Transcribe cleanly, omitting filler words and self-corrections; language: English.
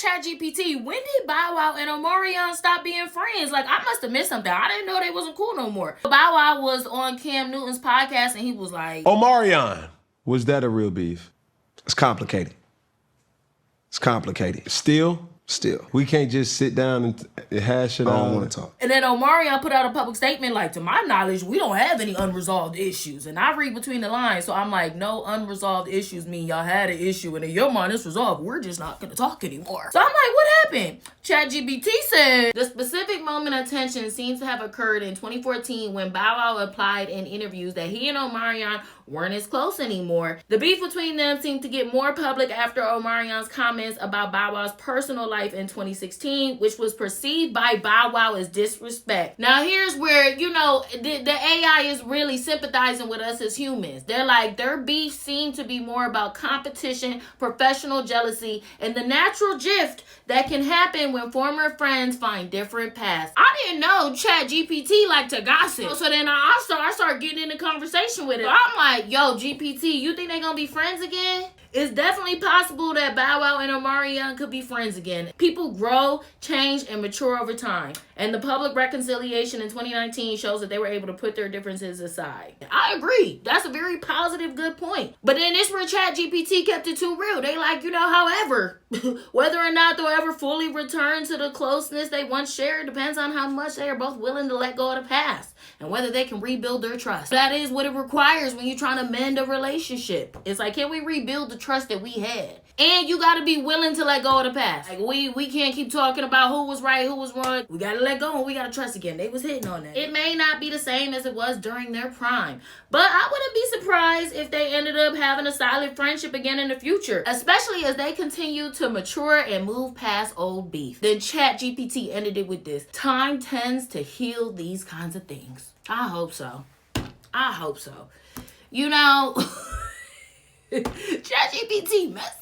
asked ChatGPT, when did Bow Wow and Omarion stop being friends? Like, I must have missed something. I didn't know they wasn't cool no more. Bow Wow was on Cam Newton's podcast and he was like, Omarion, was that a real beef? It's complicated. It's complicated. Still. We can't just sit down and hash it out. I don't want to talk. And then Omarion put out a public statement like, to my knowledge, we don't have any unresolved issues. And I read between the lines, so I'm like, no unresolved issues mean y'all had an issue and in your mind it's resolved. We're just not going to talk anymore. So I'm like, what happened? ChatGPT said, the specific moment of tension seems to have occurred in 2014 when Bow Wow implied in interviews that he and Omarion weren't as close anymore. The beef between them seemed to get more public after Omarion's comments about Bow Wow's personal life in 2016, which was perceived by Bow Wow as disrespect. Now here's where, the AI is really sympathizing with us as humans. They're like, their beef seemed to be more about competition, professional jealousy, and the natural drift that can happen when former friends find different paths. I didn't know ChatGPT liked to gossip. So then I start getting in the conversation with it. I'm like, yo, GPT, you think they gonna be friends again? It's definitely possible that Bow Wow and Omarion could be friends again. People grow, change, and mature over time. And the public reconciliation in 2019 shows that they were able to put their differences aside. I agree. That's a very positive, good point. But then this where ChatGPT kept it too real. They like, however, whether or not they'll ever fully return to the closeness they once shared depends on how much they are both willing to let go of the past and whether they can rebuild their trust. That is what it requires when you're trying to mend a relationship. It's like, can we rebuild the trust that we had? And you got to be willing to let go of the past. Like, we can't keep talking about who was right, who was wrong. We got to let go and we got to trust again. They was hitting on that. It may not be the same as it was during their prime, but I wouldn't be surprised if they ended up having a solid friendship again in the future, especially as they continue to mature and move past old beef. Then ChatGPT ended it with this: time tends to heal these kinds of things. I hope so. ChatGPT messy.